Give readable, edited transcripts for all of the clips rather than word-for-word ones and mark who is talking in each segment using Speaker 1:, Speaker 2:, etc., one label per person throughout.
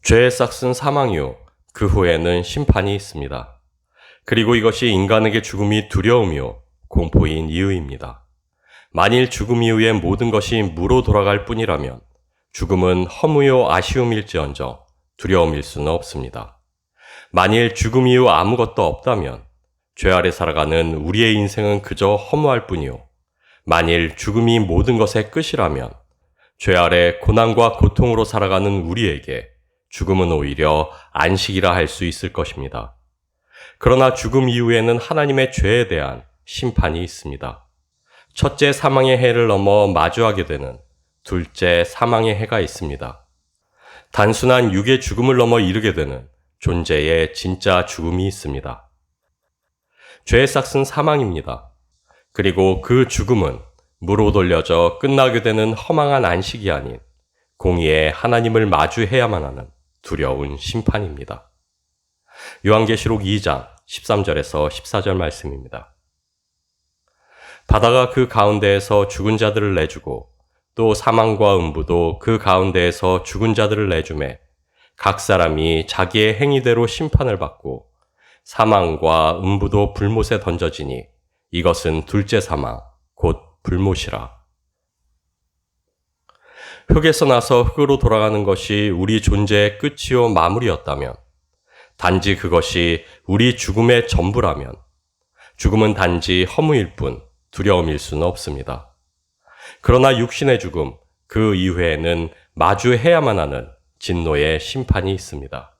Speaker 1: 죄의 싹슨 사망이요. 그 후에는 심판이 있습니다. 그리고 이것이 인간에게 죽음이 두려움이요. 공포인 이유입니다. 만일 죽음 이후에 모든 것이 무로 돌아갈 뿐이라면 죽음은 허무요 아쉬움일지언정 두려움일 수는 없습니다. 만일 죽음 이후 아무것도 없다면 죄 아래 살아가는 우리의 인생은 그저 허무할 뿐이요. 만일 죽음이 모든 것의 끝이라면 죄 아래 고난과 고통으로 살아가는 우리에게 죽음은 오히려 안식이라 할 수 있을 것입니다. 그러나 죽음 이후에는 하나님의 죄에 대한 심판이 있습니다. 첫째 사망의 해를 넘어 마주하게 되는 둘째 사망의 해가 있습니다. 단순한 육의 죽음을 넘어 이르게 되는 존재의 진짜 죽음이 있습니다. 죄의 싹슨 사망입니다. 그리고 그 죽음은 무로 돌려져 끝나게 되는 허망한 안식이 아닌 공의의 하나님을 마주해야만 하는 두려운 심판입니다. 요한계시록 2장 13절에서 14절 말씀입니다. 바다가 그 가운데에서 죽은 자들을 내주고 또 사망과 음부도 그 가운데에서 죽은 자들을 내주매 각 사람이 자기의 행위대로 심판을 받고 사망과 음부도 불못에 던져지니 이것은 둘째 사망 곧 불못이라. 흙에서 나서 흙으로 돌아가는 것이 우리 존재의 끝이요 마무리였다면, 단지 그것이 우리 죽음의 전부라면 죽음은 단지 허무일 뿐 두려움일 수는 없습니다. 그러나 육신의 죽음, 그 이후에는 마주해야만 하는 진노의 심판이 있습니다.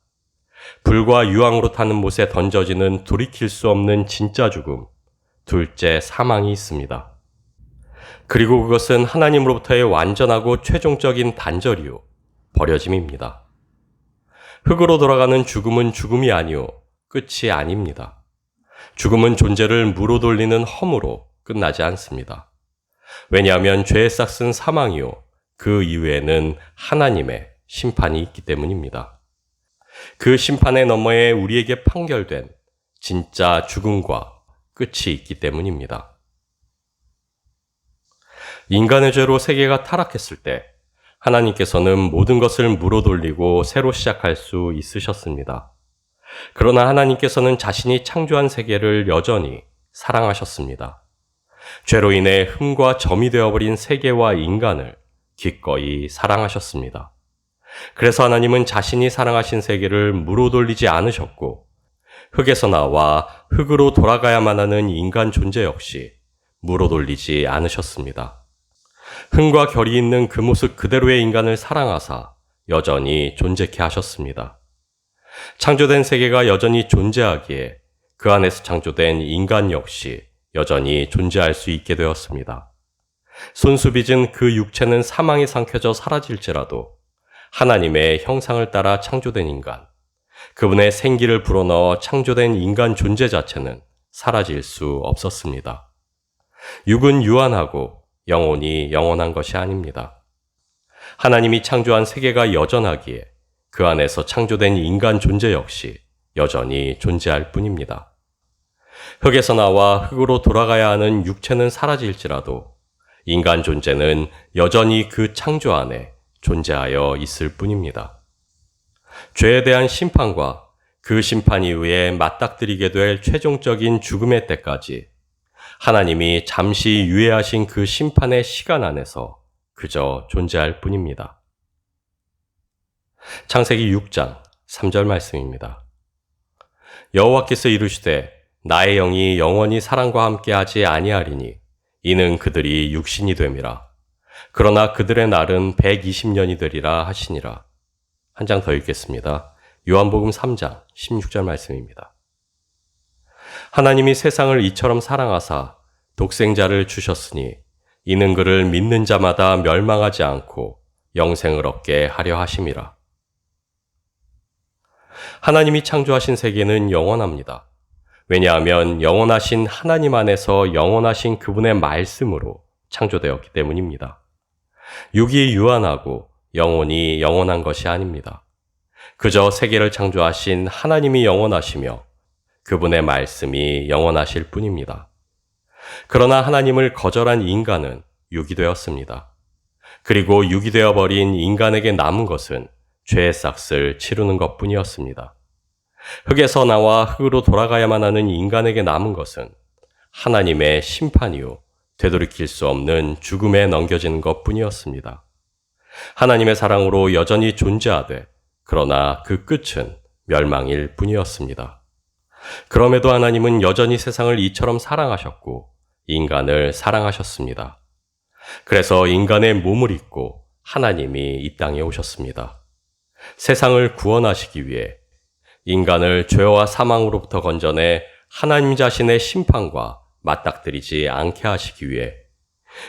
Speaker 1: 불과 유황으로 타는 못에 던져지는 돌이킬 수 없는 진짜 죽음, 둘째 사망이 있습니다. 그리고 그것은 하나님으로부터의 완전하고 최종적인 단절이요, 버려짐입니다. 흙으로 돌아가는 죽음은 죽음이 아니요, 끝이 아닙니다. 죽음은 존재를 무로 돌리는 허무로 끝나지 않습니다. 왜냐하면 죄에 싹슨 사망이요, 그 이후에는 하나님의 심판이 있기 때문입니다. 그 심판의 너머에 우리에게 판결된 진짜 죽음과 끝이 있기 때문입니다. 인간의 죄로 세계가 타락했을 때 하나님께서는 모든 것을 무로 돌리고 새로 시작할 수 있으셨습니다. 그러나 하나님께서는 자신이 창조한 세계를 여전히 사랑하셨습니다. 죄로 인해 흠과 점이 되어버린 세계와 인간을 기꺼이 사랑하셨습니다. 그래서 하나님은 자신이 사랑하신 세계를 무로 돌리지 않으셨고 흙에서 나와 흙으로 돌아가야만 하는 인간 존재 역시 무로 돌리지 않으셨습니다. 흠과 결이 있는 그 모습 그대로의 인간을 사랑하사 여전히 존재케 하셨습니다. 창조된 세계가 여전히 존재하기에 그 안에서 창조된 인간 역시 여전히 존재할 수 있게 되었습니다. 손수빚은 그 육체는 사망에 삼켜져 사라질지라도 하나님의 형상을 따라 창조된 인간, 그분의 생기를 불어넣어 창조된 인간 존재 자체는 사라질 수 없었습니다. 육은 유한하고 영혼이 영원한 것이 아닙니다. 하나님이 창조한 세계가 여전하기에 그 안에서 창조된 인간 존재 역시 여전히 존재할 뿐입니다. 흙에서 나와 흙으로 돌아가야 하는 육체는 사라질지라도 인간 존재는 여전히 그 창조 안에 존재하여 있을 뿐입니다. 죄에 대한 심판과 그 심판 이후에 맞닥뜨리게 될 최종적인 죽음의 때까지 하나님이 잠시 유예하신 그 심판의 시간 안에서 그저 존재할 뿐입니다. 창세기 6장 3절 말씀입니다. 여호와께서 이르시되 나의 영이 영원히 사람과 함께하지 아니하리니 이는 그들이 육신이 됨이라. 그러나 그들의 날은 120년이 되리라 하시니라. 한 장 더 읽겠습니다. 요한복음 3장 16절 말씀입니다. 하나님이 세상을 이처럼 사랑하사 독생자를 주셨으니 이는 그를 믿는 자마다 멸망하지 않고 영생을 얻게 하려 하심이라. 하나님이 창조하신 세계는 영원합니다. 왜냐하면 영원하신 하나님 안에서 영원하신 그분의 말씀으로 창조되었기 때문입니다. 육이 유한하고 영혼이 영원한 것이 아닙니다. 그저 세계를 창조하신 하나님이 영원하시며 그분의 말씀이 영원하실 뿐입니다. 그러나 하나님을 거절한 인간은 육이 되었습니다. 그리고 육이 되어버린 인간에게 남은 것은 죄의 싹을 치르는 것뿐이었습니다. 흙에서 나와 흙으로 돌아가야만 하는 인간에게 남은 것은 하나님의 심판 이후 되돌이킬 수 없는 죽음에 넘겨지는 것뿐이었습니다. 하나님의 사랑으로 여전히 존재하되 그러나 그 끝은 멸망일 뿐이었습니다. 그럼에도 하나님은 여전히 세상을 이처럼 사랑하셨고 인간을 사랑하셨습니다. 그래서 인간의 몸을 입고 하나님이 이 땅에 오셨습니다. 세상을 구원하시기 위해 인간을 죄와 사망으로부터 건져내 하나님 자신의 심판과 맞닥뜨리지 않게 하시기 위해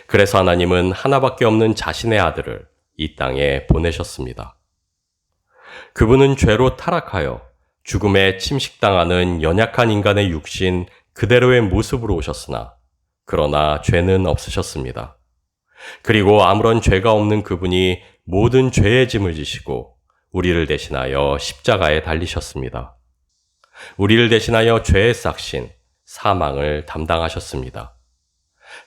Speaker 1: 그래서 하나님은 하나밖에 없는 자신의 아들을 이 땅에 보내셨습니다. 그분은 죄로 타락하여 죽음에 침식당하는 연약한 인간의 육신 그대로의 모습으로 오셨으나 그러나 죄는 없으셨습니다. 그리고 아무런 죄가 없는 그분이 모든 죄의 짐을 지시고 우리를 대신하여 십자가에 달리셨습니다. 우리를 대신하여 죄의 싹신, 사망을 담당하셨습니다.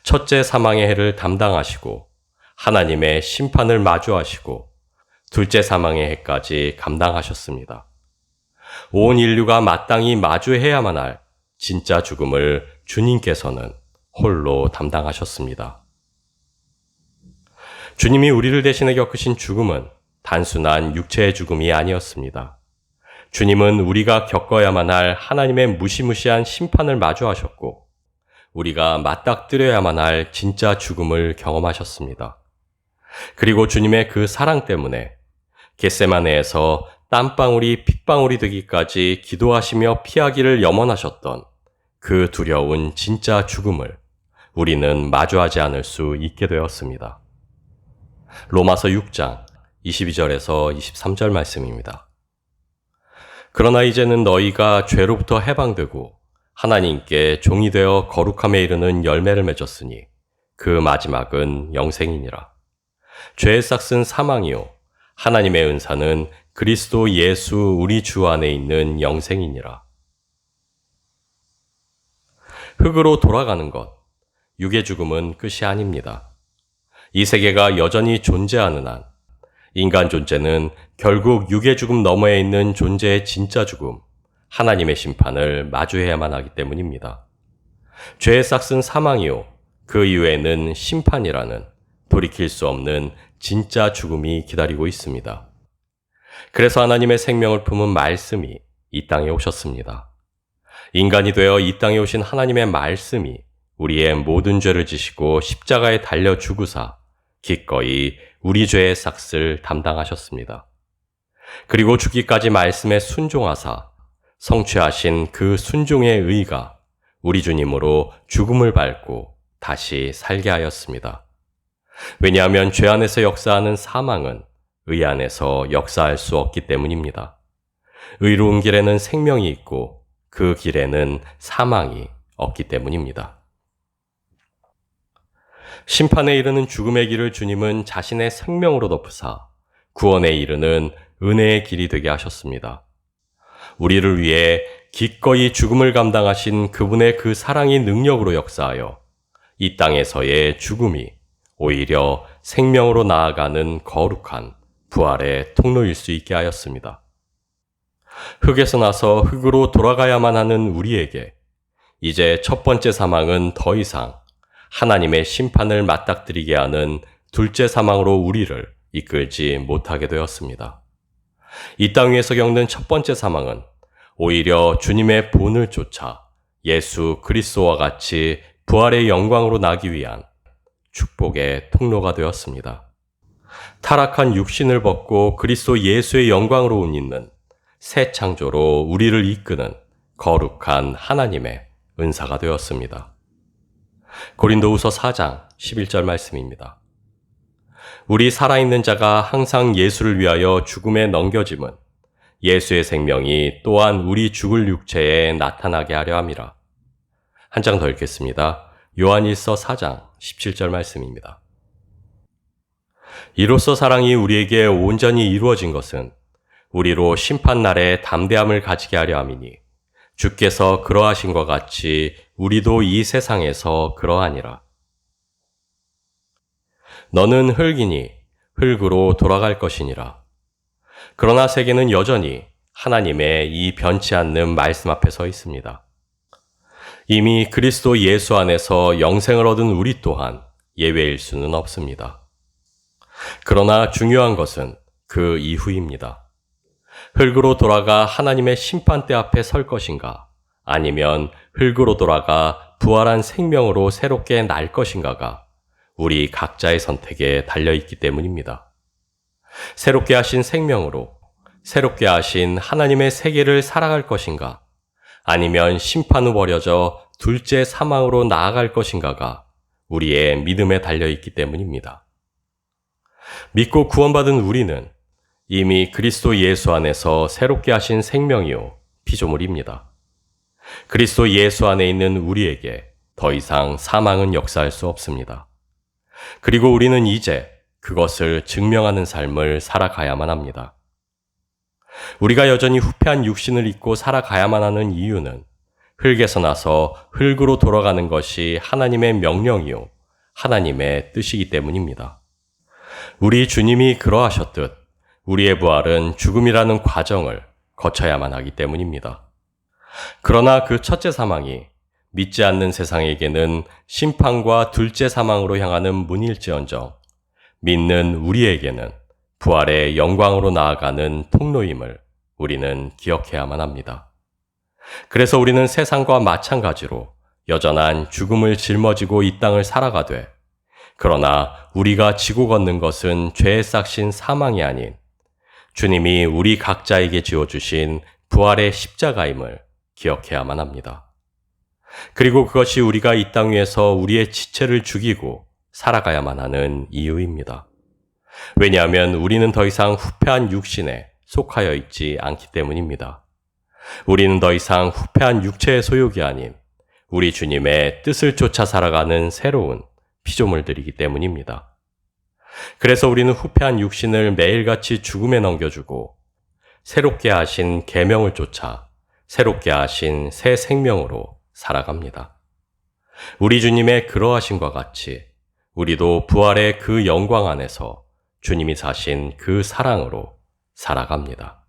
Speaker 1: 첫째 사망의 해를 담당하시고 하나님의 심판을 마주하시고 둘째 사망의 해까지 감당하셨습니다. 온 인류가 마땅히 마주해야만 할 진짜 죽음을 주님께서는 홀로 담당하셨습니다. 주님이 우리를 대신해 겪으신 죽음은 단순한 육체의 죽음이 아니었습니다. 주님은 우리가 겪어야만 할 하나님의 무시무시한 심판을 마주하셨고 우리가 맞닥뜨려야만 할 진짜 죽음을 경험하셨습니다. 그리고 주님의 그 사랑 때문에 겟세마네에서 땀방울이 핏방울이 되기까지 기도하시며 피하기를 염원하셨던 그 두려운 진짜 죽음을 우리는 마주하지 않을 수 있게 되었습니다. 로마서 6장 22절에서 23절 말씀입니다. 그러나 이제는 너희가 죄로부터 해방되고 하나님께 종이 되어 거룩함에 이르는 열매를 맺었으니 그 마지막은 영생이니라. 죄의 싹은 사망이요 하나님의 은사는 그리스도 예수 우리 주 안에 있는 영생이니라. 흙으로 돌아가는 것, 육의 죽음은 끝이 아닙니다. 이 세계가 여전히 존재하는 한 인간 존재는 결국 육의 죽음 너머에 있는 존재의 진짜 죽음, 하나님의 심판을 마주해야만 하기 때문입니다. 죄의 싹은 사망이요 그 이후에는 심판이라는 돌이킬 수 없는 진짜 죽음이 기다리고 있습니다. 그래서 하나님의 생명을 품은 말씀이 이 땅에 오셨습니다. 인간이 되어 이 땅에 오신 하나님의 말씀이 우리의 모든 죄를 지시고 십자가에 달려 죽으사 기꺼이 우리 죄의 삭을 담당하셨습니다. 그리고 죽기까지 말씀에 순종하사 성취하신 그 순종의 의가 우리 주님으로 죽음을 밟고 다시 살게 하였습니다. 왜냐하면 죄 안에서 역사하는 사망은 의 안에서 역사할 수 없기 때문입니다. 의로운 길에는 생명이 있고 그 길에는 사망이 없기 때문입니다. 심판에 이르는 죽음의 길을 주님은 자신의 생명으로 덮으사 구원에 이르는 은혜의 길이 되게 하셨습니다. 우리를 위해 기꺼이 죽음을 감당하신 그분의 그 사랑의 능력으로 역사하여 이 땅에서의 죽음이 오히려 생명으로 나아가는 거룩한 부활의 통로일 수 있게 하였습니다. 흙에서 나서 흙으로 돌아가야만 하는 우리에게 이제 첫 번째 사망은 더 이상 하나님의 심판을 맞닥뜨리게 하는 둘째 사망으로 우리를 이끌지 못하게 되었습니다. 이 땅 위에서 겪는 첫 번째 사망은 오히려 주님의 본을 쫓아 예수 그리스도와 같이 부활의 영광으로 나기 위한 축복의 통로가 되었습니다. 타락한 육신을 벗고 그리스도 예수의 영광으로 옷 입는 새 창조로 우리를 이끄는 거룩한 하나님의 은사가 되었습니다. 고린도후서 4장 11절 말씀입니다. 우리 살아있는 자가 항상 예수를 위하여 죽음에 넘겨짐은 예수의 생명이 또한 우리 죽을 육체에 나타나게 하려 함이라. 한 장 더 읽겠습니다. 요한일서 4장 17절 말씀입니다. 이로써 사랑이 우리에게 온전히 이루어진 것은 우리로 심판날에 담대함을 가지게 하려 함이니 주께서 그러하신 것 같이 우리도 이 세상에서 그러하니라. 너는 흙이니 흙으로 돌아갈 것이니라. 그러나 세계는 여전히 하나님의 이 변치 않는 말씀 앞에 서 있습니다. 이미 그리스도 예수 안에서 영생을 얻은 우리 또한 예외일 수는 없습니다. 그러나 중요한 것은 그 이후입니다. 흙으로 돌아가 하나님의 심판대 앞에 설 것인가, 아니면 흙으로 돌아가 부활한 생명으로 새롭게 날 것인가가 우리 각자의 선택에 달려있기 때문입니다. 새롭게 하신 생명으로, 새롭게 하신 하나님의 세계를 살아갈 것인가, 아니면 심판 후 버려져 둘째 사망으로 나아갈 것인가가 우리의 믿음에 달려있기 때문입니다. 믿고 구원받은 우리는 이미 그리스도 예수 안에서 새롭게 하신 생명이요 피조물입니다. 그리스도 예수 안에 있는 우리에게 더 이상 사망은 역사할 수 없습니다. 그리고 우리는 이제 그것을 증명하는 삶을 살아가야만 합니다. 우리가 여전히 후패한 육신을 입고 살아가야만 하는 이유는 흙에서 나서 흙으로 돌아가는 것이 하나님의 명령이요 하나님의 뜻이기 때문입니다. 우리 주님이 그러하셨듯 우리의 부활은 죽음이라는 과정을 거쳐야만 하기 때문입니다. 그러나 그 첫째 사망이 믿지 않는 세상에게는 심판과 둘째 사망으로 향하는 문일지언정 믿는 우리에게는 부활의 영광으로 나아가는 통로임을 우리는 기억해야만 합니다. 그래서 우리는 세상과 마찬가지로 여전한 죽음을 짊어지고 이 땅을 살아가되, 그러나 우리가 지고 걷는 것은 죄에 싹신 사망이 아닌 주님이 우리 각자에게 지어주신 부활의 십자가임을 기억해야만 합니다. 그리고 그것이 우리가 이 땅 위에서 우리의 지체를 죽이고 살아가야만 하는 이유입니다. 왜냐하면 우리는 더 이상 후패한 육신에 속하여 있지 않기 때문입니다. 우리는 더 이상 후패한 육체의 소욕이 아닌 우리 주님의 뜻을 쫓아 살아가는 새로운 피조물들이기 때문입니다. 그래서 우리는 후패한 육신을 매일같이 죽음에 넘겨주고 새롭게 하신 계명을 쫓아 새롭게 하신 새 생명으로 살아갑니다. 우리 주님의 그러하심과 같이 우리도 부활의 그 영광 안에서 주님이 사신 그 사랑으로 살아갑니다.